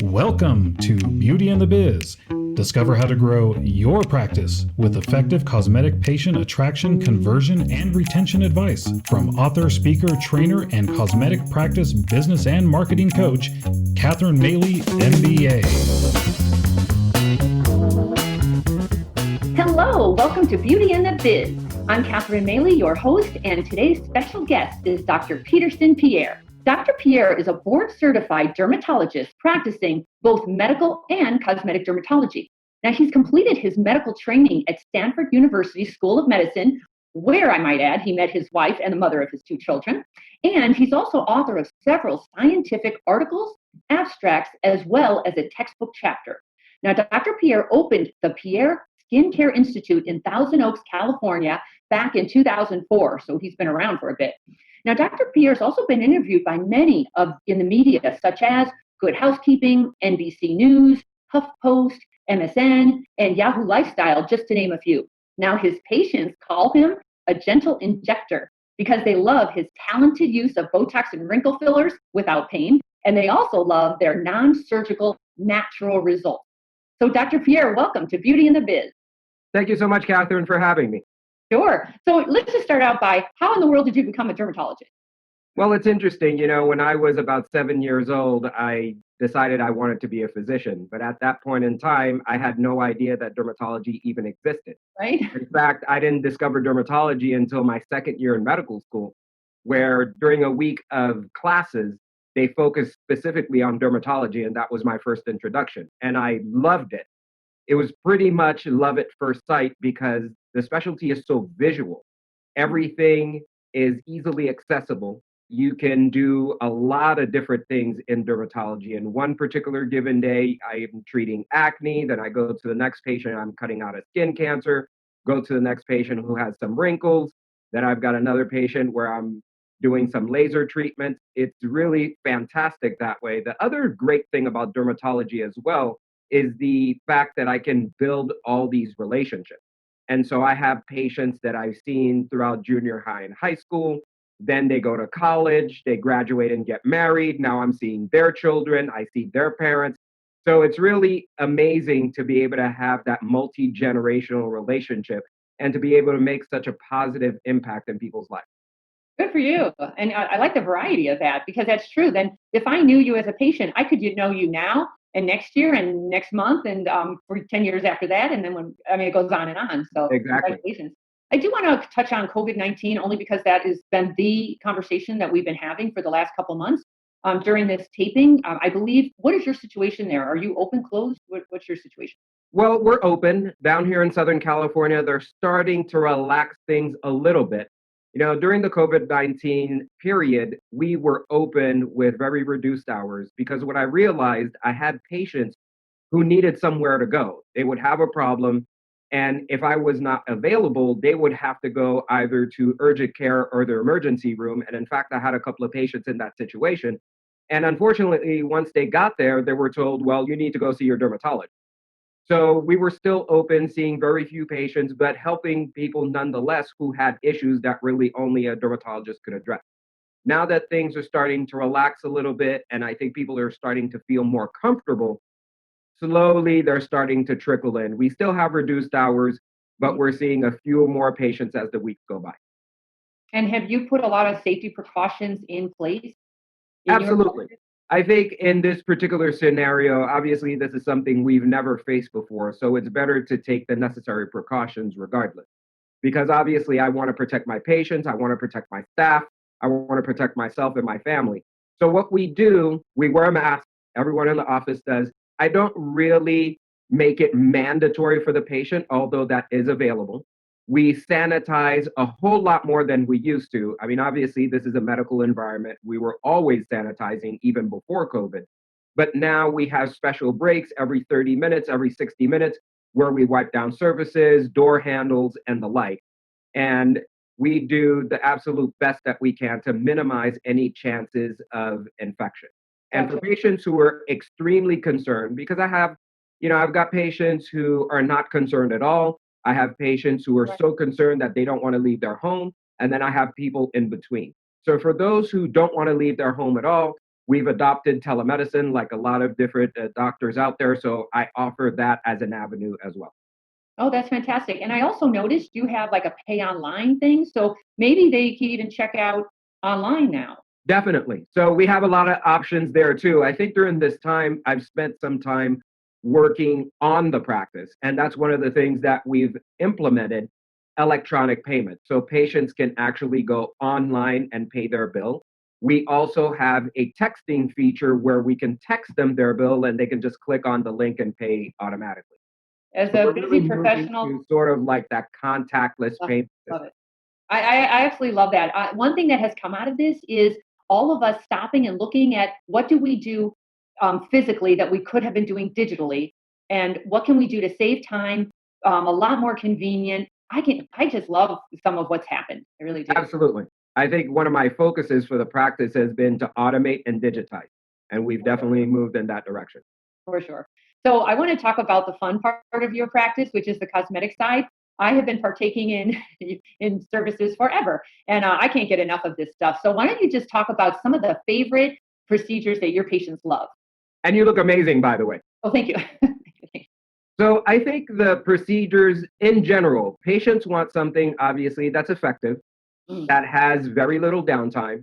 Welcome to Beauty and the Biz. Discover how to grow your practice with effective cosmetic patient attraction, conversion, and retention advice from author, speaker, trainer, and cosmetic practice business and marketing coach, Catherine Maley, MBA. Hello, welcome to Beauty and the Biz. I'm Catherine Maley, your host, and today's special guest is Dr. Peterson PIerre. Dr. PIerre is a board-certified dermatologist practicing both medical and cosmetic dermatology. Now, he's completed his medical training at Stanford University School of Medicine, where I might add, he met his wife and the mother of his two children. And he's also author of several scientific articles, abstracts, as well as a textbook chapter. Now, Dr. PIerre opened the PIerre Skincare Institute in Thousand Oaks, California, back in 2004, so he's been around for a bit. Now, Dr. PIerre has also been interviewed by many in the media, such as Good Housekeeping, NBC News, Huff Post, MSN, and Yahoo Lifestyle, just to name a few. Now, his patients call him a gentle injector because they love his talented use of Botox and wrinkle fillers without pain, and they also love their non-surgical natural results. So, Dr. PIerre, welcome to Beauty and the Biz. Thank you so much, Catherine, for having me. Sure. So let's just start out by, how in the world did you become a dermatologist? Well, it's interesting. When I was about 7 years old, I decided I wanted to be a physician. But at that point in time, I had no idea that dermatology even existed. Right. In fact, I didn't discover dermatology until my second year in medical school, where during a week of classes, they focused specifically on dermatology, and that was my first introduction. And I loved it. It was pretty much love at first sight because the specialty is so visual. Everything is easily accessible. You can do a lot of different things in dermatology. In one particular given day, I am treating acne. Then I go to the next patient, I'm cutting out a skin cancer. Go to the next patient who has some wrinkles. Then I've got another patient where I'm doing some laser treatment. It's really fantastic that way. The other great thing about dermatology as well is the fact that I can build all these relationships. And so I have patients that I've seen throughout junior high and high school. Then they go to college, they graduate and get married. Now I'm seeing their children, I see their parents. So it's really amazing to be able to have that multi-generational relationship and to be able to make such a positive impact in people's lives. Good for you. And I like the variety of that because that's true. Then if I knew you as a patient, I could know you now and next year and next month and for 10 years after that. And then it goes on and on. So Exactly. Congratulations. I do want to touch on COVID-19 only because that has been the conversation that we've been having for the last couple months during this taping. I believe, what is your situation there? Are you open, closed? What's your situation? Well, we're open. Down here in Southern California, they're starting to relax things a little bit. During the COVID-19 period, we were open with very reduced hours because what I realized, I had patients who needed somewhere to go. They would have a problem, and if I was not available, they would have to go either to urgent care or the emergency room. And in fact, I had a couple of patients in that situation. And unfortunately, once they got there, they were told, well, you need to go see your dermatologist. So we were still open, seeing very few patients, but helping people nonetheless who had issues that really only a dermatologist could address. Now that things are starting to relax a little bit, and I think people are starting to feel more comfortable, slowly they're starting to trickle in. We still have reduced hours, but we're seeing a few more patients as the weeks go by. And have you put a lot of safety precautions in place? Absolutely. I think in this particular scenario, obviously, this is something we've never faced before. So it's better to take the necessary precautions regardless. Because obviously, I want to protect my patients. I want to protect my staff. I want to protect myself and my family. So what we do, we wear a mask. Everyone in the office does. I don't really make it mandatory for the patient, although that is available. We sanitize a whole lot more than we used to. Obviously, this is a medical environment. We were always sanitizing even before COVID. But now we have special breaks every 30 minutes, every 60 minutes, where we wipe down surfaces, door handles, and the like. And we do the absolute best that we can to minimize any chances of infection. And for patients who are extremely concerned, because I've got patients who are not concerned at all. I have patients who are so concerned that they don't want to leave their home. And then I have people in between. So for those who don't want to leave their home at all, We've adopted telemedicine like a lot of different doctors out there. So I offer that as an avenue as well. Oh, that's fantastic. And I also noticed you have like a pay online thing. So maybe they can even check out online now. Definitely. So we have a lot of options there too. I think during this time, I've spent some time working on the practice. And that's one of the things that we've implemented, electronic payment. So patients can actually go online and pay their bill. We also have a texting feature where we can text them their bill and they can just click on the link and pay automatically. As So a we're really busy moving professional, to sort of like that contactless payment love system. it. I absolutely love that. One thing that has come out of this is all of us stopping and looking at what do we do physically that we could have been doing digitally, and what can we do to save time, a lot more convenient. I just love some of what's happened. I really do. Absolutely. I think one of my focuses for the practice has been to automate and digitize, and we've definitely moved in that direction. For sure. So I want to talk about the fun part of your practice, which is the cosmetic side. I have been partaking in services forever, and I can't get enough of this stuff. So why don't you just talk about some of the favorite procedures that your patients love? And you look amazing, by the way. Oh, thank you. So I think the procedures in general, patients want something obviously that's effective, Mm, that has very little downtime,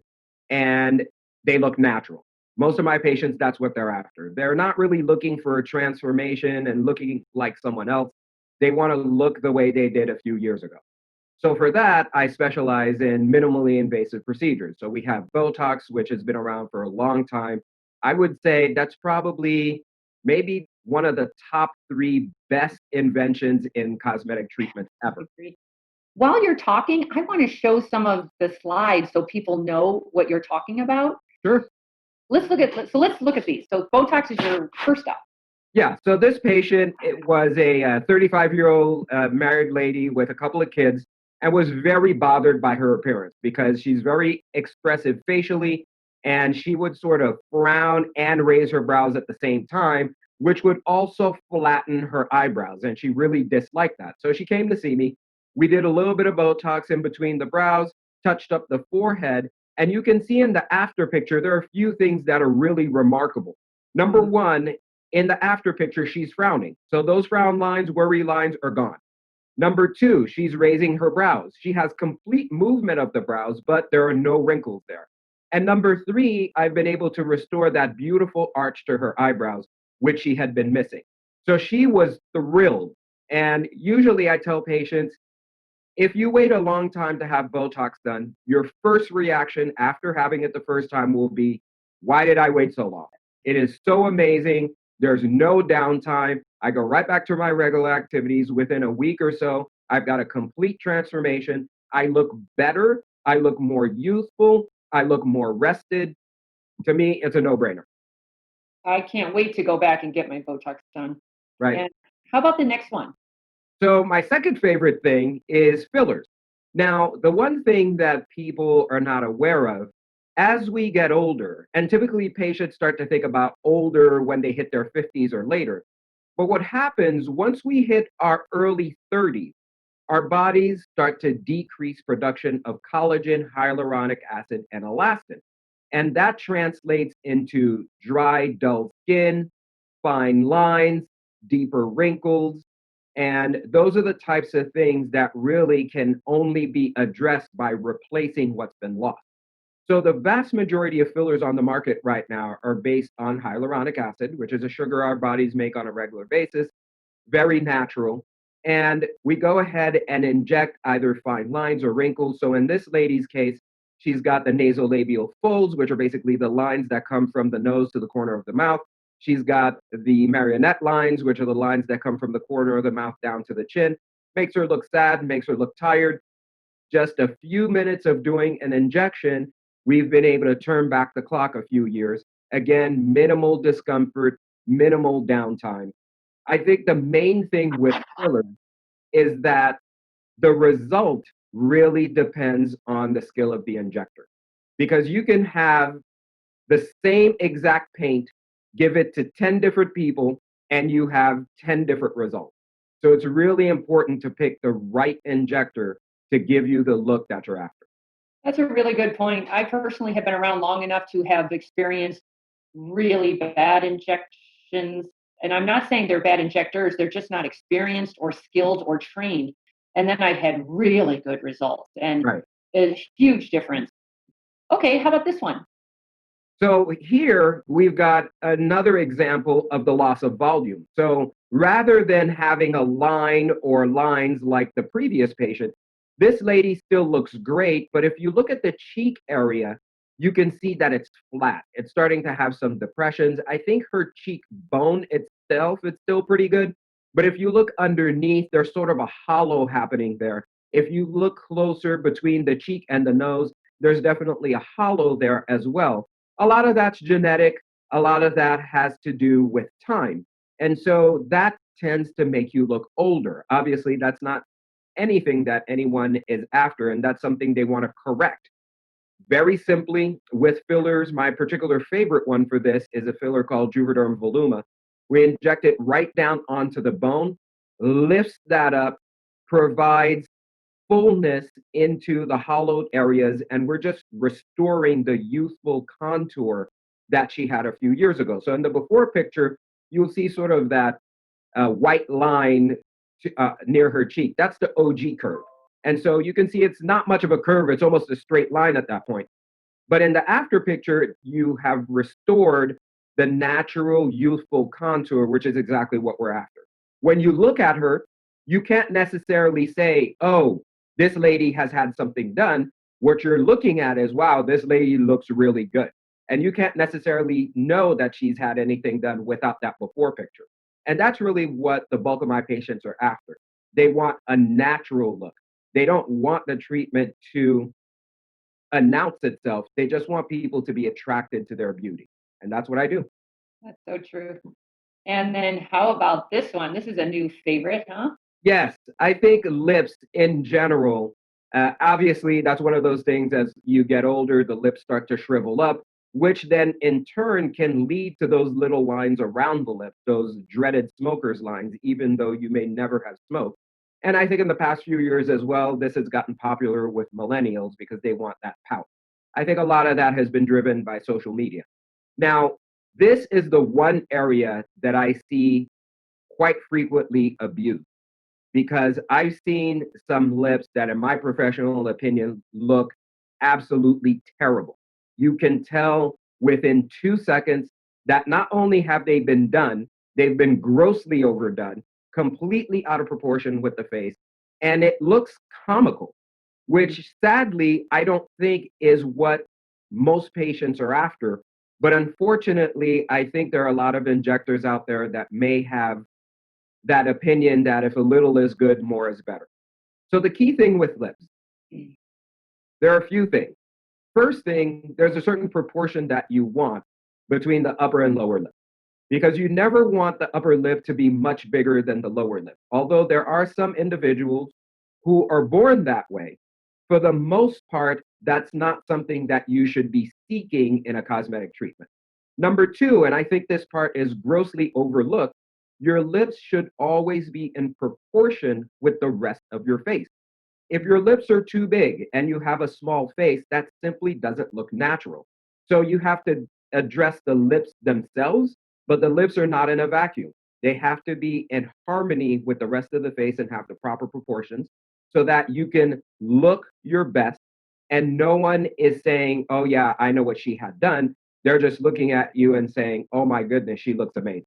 and they look natural. Most of my patients, that's what they're after. They're not really looking for a transformation and looking like someone else. They want to look the way they did a few years ago. So for that, I specialize in minimally invasive procedures. So we have Botox, which has been around for a long time. I would say that's probably maybe one of the top three best inventions in cosmetic treatment ever. agreed. While you're talking, I want to show some of the slides so people know what you're talking about. Sure. Let's look at these. So Botox is your first up. Yeah, so this patient, it was a 35-year-old married lady with a couple of kids and was very bothered by her appearance because she's very expressive facially and she would sort of frown and raise her brows at the same time, which would also flatten her eyebrows. And she really disliked that. So she came to see me. We did a little bit of Botox in between the brows, touched up the forehead, and you can see in the after picture, there are a few things that are really remarkable. Number one, in the after picture, she's frowning. So those frown lines, worry lines are gone. Number two, she's raising her brows. She has complete movement of the brows, but there are no wrinkles there. And number three, I've been able to restore that beautiful arch to her eyebrows, which she had been missing. So she was thrilled. And usually I tell patients, if you wait a long time to have Botox done, your first reaction after having it the first time will be, why did I wait so long? It is so amazing. There's no downtime. I go right back to my regular activities. Within a week or so, I've got a complete transformation. I look better. I look more youthful. I look more rested. To me, it's a no-brainer, I can't wait to go back and get my Botox done. right? And how about the next one? So my second favorite thing is fillers. Now, the one thing that people are not aware of, as we get older, and typically patients start to think about older when they hit their 50s or later, but what happens once we hit our early 30s, our bodies start to decrease production of collagen, hyaluronic acid, and elastin. And that translates into dry, dull skin, fine lines, deeper wrinkles. And those are the types of things that really can only be addressed by replacing what's been lost. So the vast majority of fillers on the market right now are based on hyaluronic acid, which is a sugar our bodies make on a regular basis, very natural. And we go ahead and inject either fine lines or wrinkles. So in this lady's case, she's got the nasolabial folds, which are basically the lines that come from the nose to the corner of the mouth. She's got the marionette lines, which are the lines that come from the corner of the mouth down to the chin. Makes her look sad, makes her look tired. Just a few minutes of doing an injection, we've been able to turn back the clock a few years. Again, minimal discomfort, minimal downtime. I think the main thing with fillers is that the result really depends on the skill of the injector. Because you can have the same exact paint, give it to 10 different people, and you have 10 different results. So it's really important to pick the right injector to give you the look that you're after. That's a really good point. I personally have been around long enough to have experienced really bad injections. And I'm not saying they're bad injectors, they're just not experienced or skilled or trained. And then I've had really good results and Right. a huge difference. Okay, how about this one? So here we've got another example of the loss of volume. So rather than having a line or lines like the previous patient, this lady still looks great. But if you look at the cheek area, you can see that it's flat. It's starting to have some depressions. I think her cheek bone itself is still pretty good. But if you look underneath, there's sort of a hollow happening there. If you look closer between the cheek and the nose, there's definitely a hollow there as well. A lot of that's genetic. A lot of that has to do with time. And so that tends to make you look older. Obviously, that's not anything that anyone is after, and that's something they want to correct. Very simply, with fillers, my particular favorite one for this is a filler called Juvederm Voluma. We inject it right down onto the bone, lifts that up, provides fullness into the hollowed areas, and we're just restoring the youthful contour that she had a few years ago. So in the before picture, you'll see sort of that white line near her cheek. That's the OG curve. And so you can see it's not much of a curve, it's almost a straight line at that point. But in the after picture, you have restored the natural youthful contour, which is exactly what we're after. When you look at her, you can't necessarily say, oh, this lady has had something done. What you're looking at is, wow, this lady looks really good. And you can't necessarily know that she's had anything done without that before picture. And that's really what the bulk of my patients are after. They want a natural look. They don't want the treatment to announce itself. They just want people to be attracted to their beauty. And that's what I do. That's so true. And then how about this one? This is a new favorite, huh? Yes, I think lips in general, obviously, that's one of those things as you get older, the lips start to shrivel up, which then in turn can lead to those little lines around the lip, those dreaded smoker's lines, even though you may never have smoked. And I think in the past few years as well, this has gotten popular with millennials because they want that pout. I think a lot of that has been driven by social media. Now, this is the one area that I see quite frequently abused because I've seen some lips that, in my professional opinion, look absolutely terrible. You can tell within 2 seconds that not only have they been done, they've been grossly overdone, completely out of proportion with the face, and it looks comical, which sadly, I don't think is what most patients are after. But unfortunately, I think there are a lot of injectors out there that may have that opinion that if a little is good, more is better. So the key thing with lips, there are a few things. First thing, there's a certain proportion that you want between the upper and lower lip because you never want the upper lip to be much bigger than the lower lip. Although there are some individuals who are born that way, for the most part, that's not something that you should be seeking in a cosmetic treatment. Number two, and I think this part is grossly overlooked, your lips should always be in proportion with the rest of your face. If your lips are too big and you have a small face, that simply doesn't look natural. So you have to address the lips themselves, but the lips are not in a vacuum. They have to be in harmony with the rest of the face and have the proper proportions so that you can look your best. And no one is saying, oh, yeah, I know what she had done. They're just looking at you and saying, oh, my goodness, she looks amazing.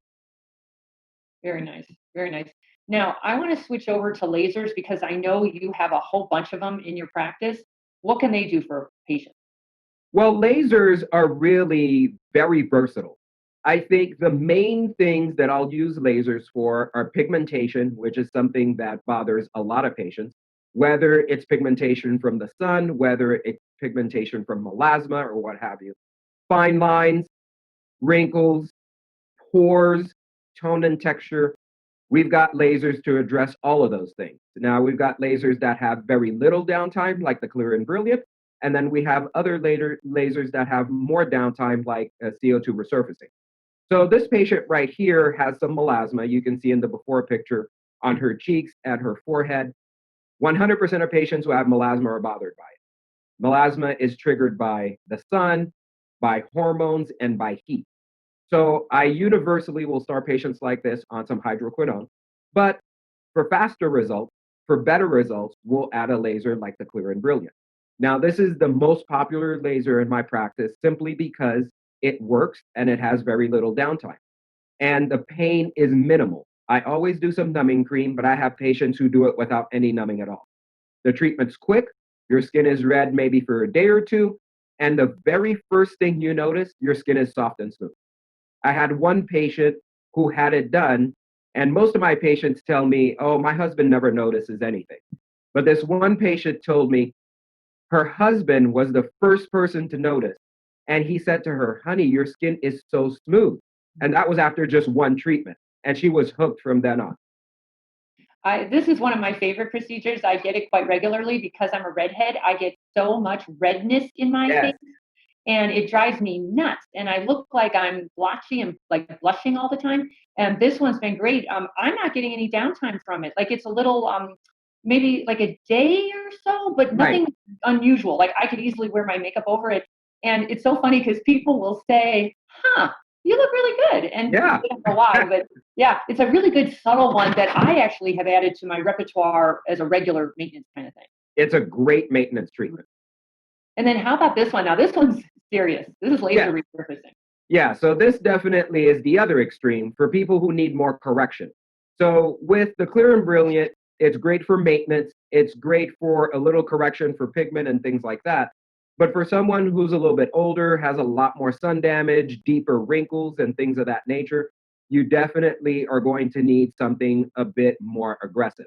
Very nice. Very nice. Now, I want to switch over to lasers because I know you have a whole bunch of them in your practice. What can they do for patients? Well, lasers are really very versatile. I think the main things that I'll use lasers for are pigmentation, which is something that bothers a lot of patients, whether it's pigmentation from the sun, whether it's pigmentation from melasma or what have you. Fine lines, wrinkles, pores, tone and texture. We've got lasers to address all of those things. Now, we've got lasers that have very little downtime, like the Clear and Brilliant. And then we have other lasers that have more downtime, like CO2 resurfacing. So this patient right here has some melasma. You can see in the before picture on her cheeks and her forehead. 100% of patients who have melasma are bothered by it. Melasma is triggered by the sun, by hormones, and by heat. So I universally will start patients like this on some hydroquinone. But for faster results, for better results, we'll add a laser like the Clear and Brilliant. Now, this is the most popular laser in my practice simply because it works and it has very little downtime. And the pain is minimal. I always do some numbing cream, but I have patients who do it without any numbing at all. The treatment's quick, your skin is red maybe for a day or two, and the very first thing you notice, your skin is soft and smooth. I had one patient who had it done, and most of my patients tell me, oh, my husband never notices anything. But this one patient told me her husband was the first person to notice. And he said to her, honey, your skin is so smooth. And that was after just one treatment. And she was hooked from then on. This is one of my favorite procedures. I get it quite regularly because I'm a redhead. I get so much redness in my face and it drives me nuts. And I look like I'm blotchy and like blushing all the time. And this one's been great. I'm not getting any downtime from it. Like it's a little, maybe like a day or so, but nothing unusual. Like I could easily wear my makeup over it. And it's so funny because people will say, huh, you look really good. And I don't know why, but yeah, it's a really good subtle one that I actually have added to my repertoire as a regular maintenance kind of thing. It's a great maintenance treatment. And then how about this one? Now, this one's serious. This is laser resurfacing. Yeah, so this definitely is the other extreme for people who need more correction. So with the Clear and Brilliant, it's great for maintenance. It's great for a little correction for pigment and things like that. But for someone who's a little bit older, has a lot more sun damage, deeper wrinkles, and things of that nature, you definitely are going to need something a bit more aggressive.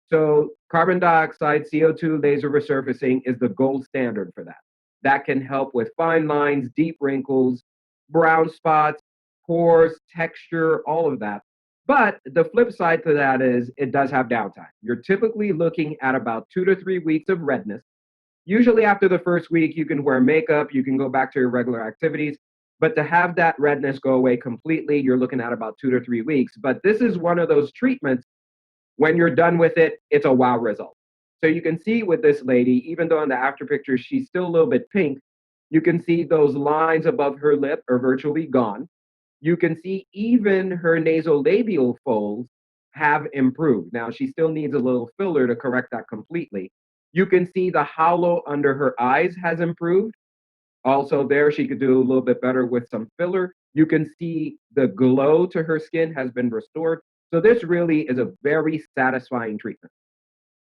So carbon dioxide, CO2 laser resurfacing is the gold standard for that. That can help with fine lines, deep wrinkles, brown spots, pores, texture, all of that. But the flip side to that is it does have downtime. You're typically looking at about 2 to 3 weeks of redness. Usually after the first week, you can wear makeup, you can go back to your regular activities. But to have that redness go away completely, you're looking at about 2 to 3 weeks. But this is one of those treatments, when you're done with it, it's a wow result. So you can see with this lady, even though in the after picture, she's still a little bit pink, you can see those lines above her lip are virtually gone. You can see even her nasolabial folds have improved. Now, she still needs a little filler to correct that completely. You can see the hollow under her eyes has improved. Also, there she could do a little bit better with some filler. You can see the glow to her skin has been restored. So this really is a very satisfying treatment.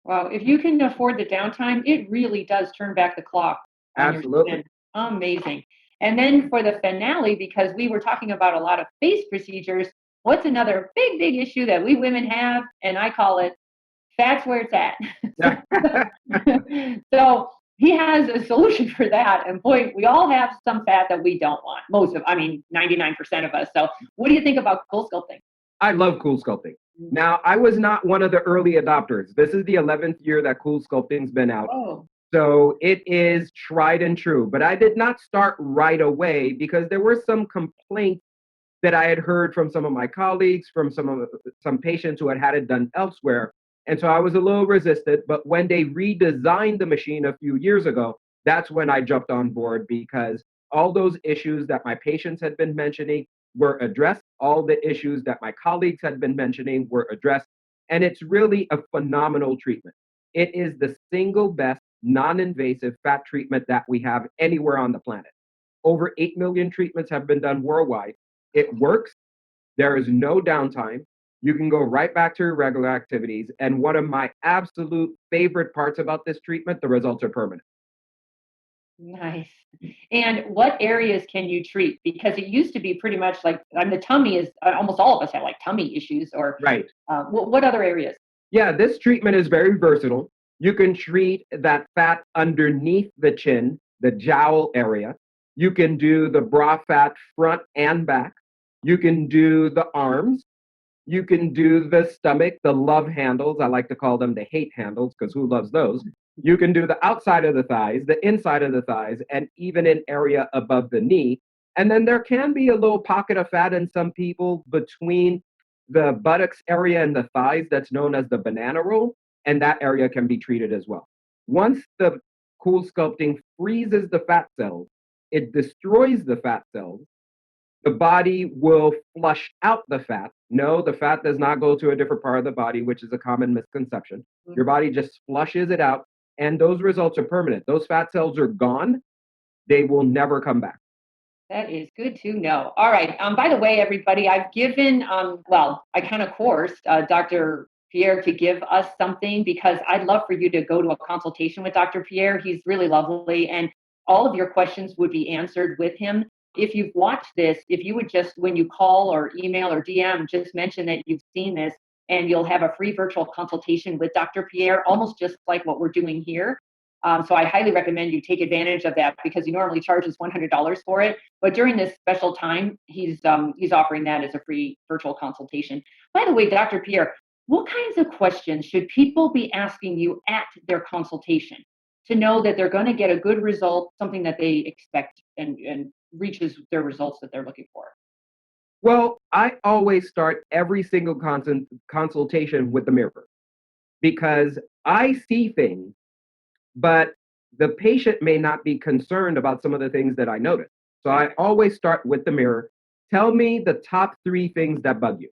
Wow, if you can afford the downtime, it really does turn back the clock on your skin. Amazing. And then for the finale, because we were talking about a lot of face procedures, what's another big, big issue that we women have? And I call it fat's where it's at. So he has a solution for that. And boy, we all have some fat that we don't want. 99% of us. So what do you think about CoolSculpting? I love CoolSculpting. Now, I was not one of the early adopters. This is the 11th year that CoolSculpting's been out. Oh. So it is tried and true. But I did not start right away because there were some complaints that I had heard from some of my colleagues, from some patients who had had it done elsewhere. And so I was a little resistant. But when they redesigned the machine a few years ago, that's when I jumped on board because all those issues that my patients had been mentioning were addressed. All the issues that my colleagues had been mentioning were addressed. And it's really a phenomenal treatment. It is the single best non-invasive fat treatment that we have anywhere on the planet. Over 8 million treatments have been done worldwide. It works. There is no downtime. You can go right back to your regular activities. And one of my absolute favorite parts about this treatment, the results are permanent. Nice. And what areas can you treat? Because it used to be pretty much like, the tummy is, almost all of us have like tummy issues or what other areas? Yeah, this treatment is very versatile. You can treat that fat underneath the chin, the jowl area. You can do the bra fat front and back. You can do the arms. You can do the stomach, the love handles. I like to call them the hate handles because who loves those? You can do the outside of the thighs, the inside of the thighs, and even an area above the knee. And then there can be a little pocket of fat in some people between the buttocks area and the thighs that's known as the banana roll, and that area can be treated as well. Once the CoolSculpting freezes the fat cells, it destroys the fat cells. the body will flush out the fat. No, the fat does not go to a different part of the body, which is a common misconception. Your body just flushes it out, and those results are permanent. Those fat cells are gone. They will never come back. That is good to know. All right. By the way, everybody, I've given, I kind of coerced Dr. Pierre to give us something because I'd love for you to go to a consultation with Dr. Pierre. He's really lovely, and all of your questions would be answered with him. If you've watched this, if you would just, when you call or email or DM, just mention that you've seen this, and you'll have a free virtual consultation with Dr. Pierre, almost just like what we're doing here. So I highly recommend you take advantage of that because he normally charges $100 for it. But during this special time, he's offering that as a free virtual consultation. By the way, Dr. Pierre, what kinds of questions should people be asking you at their consultation to know that they're going to get a good result, something that they expect and reaches their results that they're looking for? Well, I always start every single consultation with the mirror because I see things, but the patient may not be concerned about some of the things that I notice. So I always start with the mirror. Tell me the top 3 things that bug you.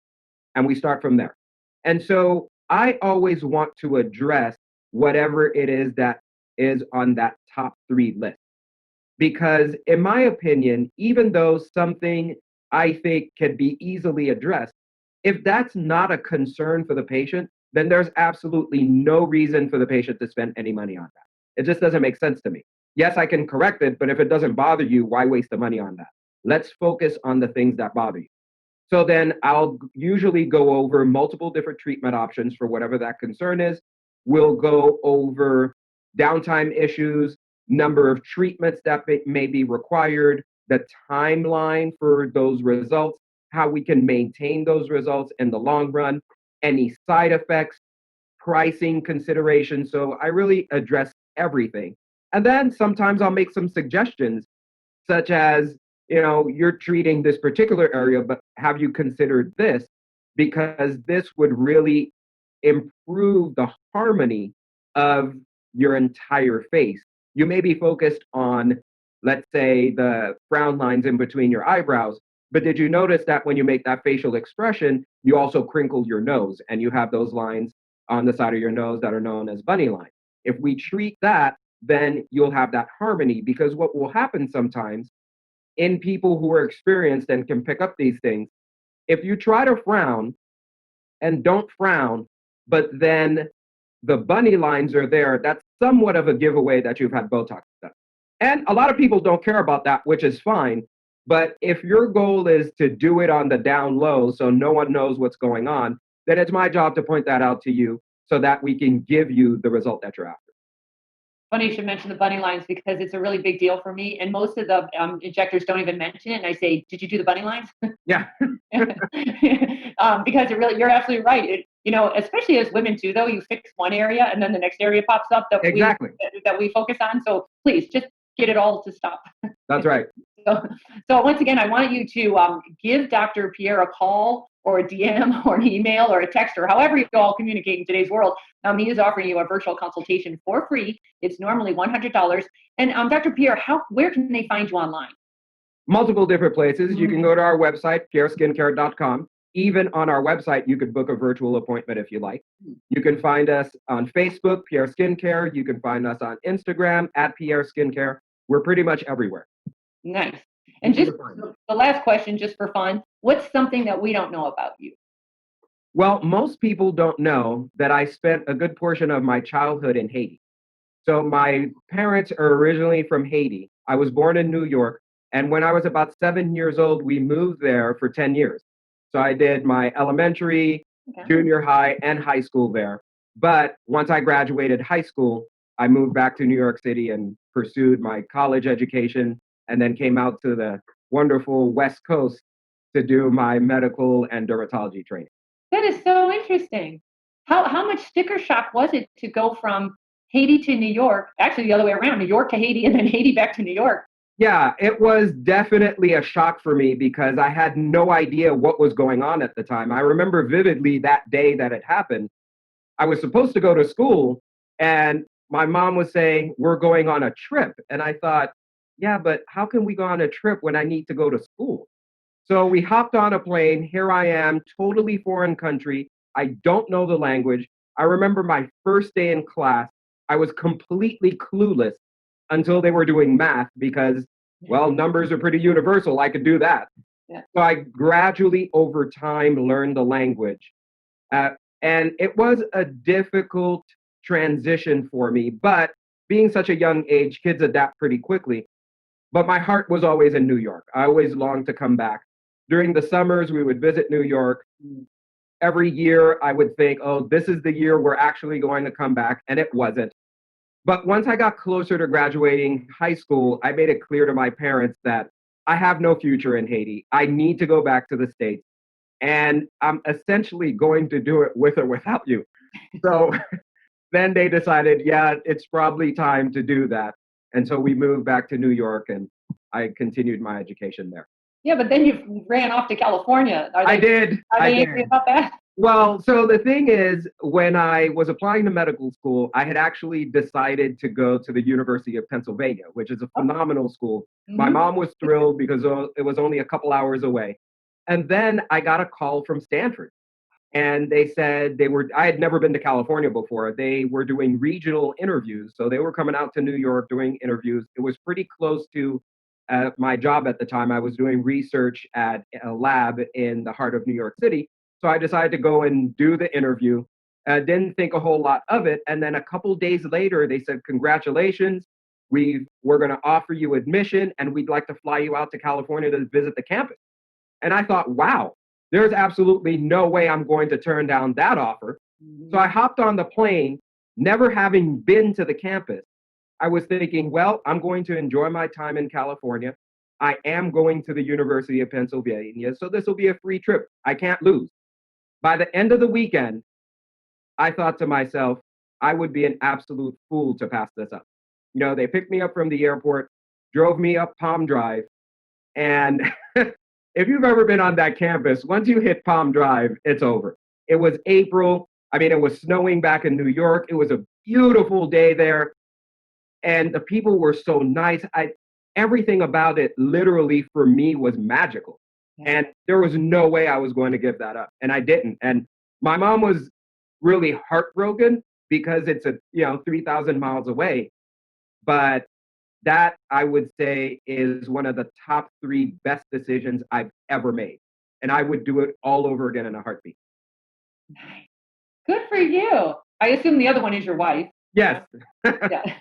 And we start from there. And so I always want to address whatever it is that is on that top 3 list. Because in my opinion, even though something I think can be easily addressed, if that's not a concern for the patient, then there's absolutely no reason for the patient to spend any money on that. It just doesn't make sense to me. Yes, I can correct it, but if it doesn't bother you, why waste the money on that? Let's focus on the things that bother you. So then I'll usually go over multiple different treatment options for whatever that concern is. We'll go over downtime issues, number of treatments that may be required, the timeline for those results, how we can maintain those results in the long run, any side effects, pricing considerations. So I really address everything. And then sometimes I'll make some suggestions, such as, you're treating this particular area, but have you considered this? Because this would really improve the harmony of your entire face. You may be focused on, let's say, the frown lines in between your eyebrows, but did you notice that when you make that facial expression, you also crinkle your nose and you have those lines on the side of your nose that are known as bunny lines? If we treat that, then you'll have that harmony, because what will happen sometimes in people who are experienced and can pick up these things, if you try to frown and don't frown, but then the bunny lines are there, that's somewhat of a giveaway that you've had Botox done. And a lot of people don't care about that, which is fine. But if your goal is to do it on the down low so no one knows what's going on, then it's my job to point that out to you so that we can give you the result that you're after. Funny you should mention the bunny lines because it's a really big deal for me. And most of the injectors don't even mention it. And I say, did you do the bunny lines? Yeah. Because you're absolutely right. Especially as women too, though, you fix one area and then the next area pops up that we focus on. So please just get it all to stop. That's right. So once again, I want you to give Dr. Pierre a call or a DM or an email or a text or however you all communicate in today's world. He is offering you a virtual consultation for free. It's normally $100. And Dr. Pierre, where can they find you online? Multiple different places. You can go to our website, pierreskincare.com. Even on our website, you could book a virtual appointment if you like. You can find us on Facebook, Pierre Skincare. You can find us on Instagram at Pierre Skincare. We're pretty much everywhere. Nice. And just the last question, just for fun, what's something that we don't know about you? Well, most people don't know that I spent a good portion of my childhood in Haiti. So my parents are originally from Haiti. I was born in New York. And when I was about 7 years old, we moved there for 10 years. So I did my elementary, junior high, and high school there. But once I graduated high school, I moved back to New York City and pursued my college education, and then came out to the wonderful West Coast to do my medical and dermatology training. That is so interesting. How much sticker shock was it to go from Haiti to New York? Actually, the other way around, New York to Haiti, and then Haiti back to New York. Yeah, it was definitely a shock for me because I had no idea what was going on at the time. I remember vividly that day that it happened. I was supposed to go to school, and my mom was saying, we're going on a trip. And I thought, yeah, but how can we go on a trip when I need to go to school? So we hopped on a plane. Here I am, totally foreign country. I don't know the language. I remember my first day in class, I was completely clueless until they were doing math because, well, numbers are pretty universal. I could do that. Yeah. So I gradually, over time, learned the language. And it was a difficult transition for me, but being such a young age, kids adapt pretty quickly. But my heart was always in New York. I always longed to come back. During the summers, we would visit New York. Every year, I would think, oh, this is the year we're actually going to come back, and it wasn't. But once I got closer to graduating high school, I made it clear to my parents that I have no future in Haiti. I need to go back to the States. And I'm essentially going to do it with or without you. So then they decided, yeah, it's probably time to do that. And so we moved back to New York and I continued my education there. Yeah, but then you ran off to California. I did. Are they angry about that? Well, so the thing is, when I was applying to medical school, I had actually decided to go to the University of Pennsylvania, which is a phenomenal school. Mm-hmm. My mom was thrilled because it was only a couple hours away. And then I got a call from Stanford. And they said I had never been to California before. They were doing regional interviews. So they were coming out to New York doing interviews. It was pretty close to my job at the time. I was doing research at a lab in the heart of New York City. So I decided to go and do the interview. Didn't think a whole lot of it. And then a couple days later, they said, congratulations. We're going to offer you admission and we'd like to fly you out to California to visit the campus. And I thought, wow, there's absolutely no way I'm going to turn down that offer. So I hopped on the plane, never having been to the campus. I was thinking, well, I'm going to enjoy my time in California. I am going to the University of Pennsylvania, so this will be a free trip. I can't lose. By the end of the weekend, I thought to myself, I would be an absolute fool to pass this up. You know, they picked me up from the airport, drove me up Palm Drive, and if you've ever been on that campus, once you hit Palm Drive, it's over. It was April. I mean, it was snowing back in New York. It was a beautiful day there. And the people were so nice. Everything about it, literally, for me, was magical. And there was no way I was going to give that up. And I didn't. And my mom was really heartbroken because it's 3,000 miles away. But that, I would say, is one of the top 3 best decisions I've ever made. And I would do it all over again in a heartbeat. Nice. Good for you. I assume the other one is your wife. Yes. Yeah.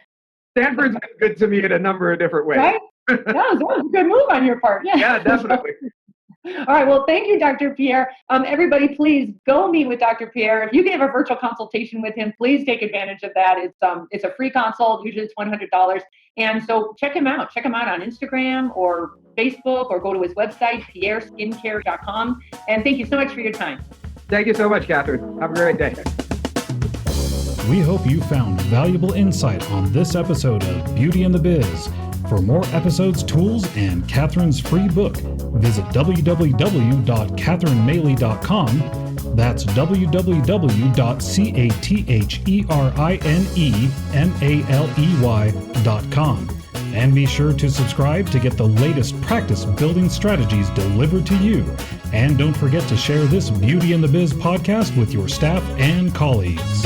Stanford's been good to me in a number of different ways. Right? That was a good move on your part. Yeah, definitely. All right. Well, thank you, Dr. Pierre. Everybody, please go meet with Dr. Pierre. If you can have a virtual consultation with him, please take advantage of that. It's a free consult. Usually it's $100. And so check him out. Check him out on Instagram or Facebook, or go to his website, pierreskincare.com. And thank you so much for your time. Thank you so much, Catherine. Have a great day. We hope you found valuable insight on this episode of Beauty and the Biz. For more episodes, tools, and Catherine's free book, visit www.catherinemaley.com. That's www.catherinemaley.com. And be sure to subscribe to get the latest practice building strategies delivered to you. And don't forget to share this Beauty and the Biz podcast with your staff and colleagues.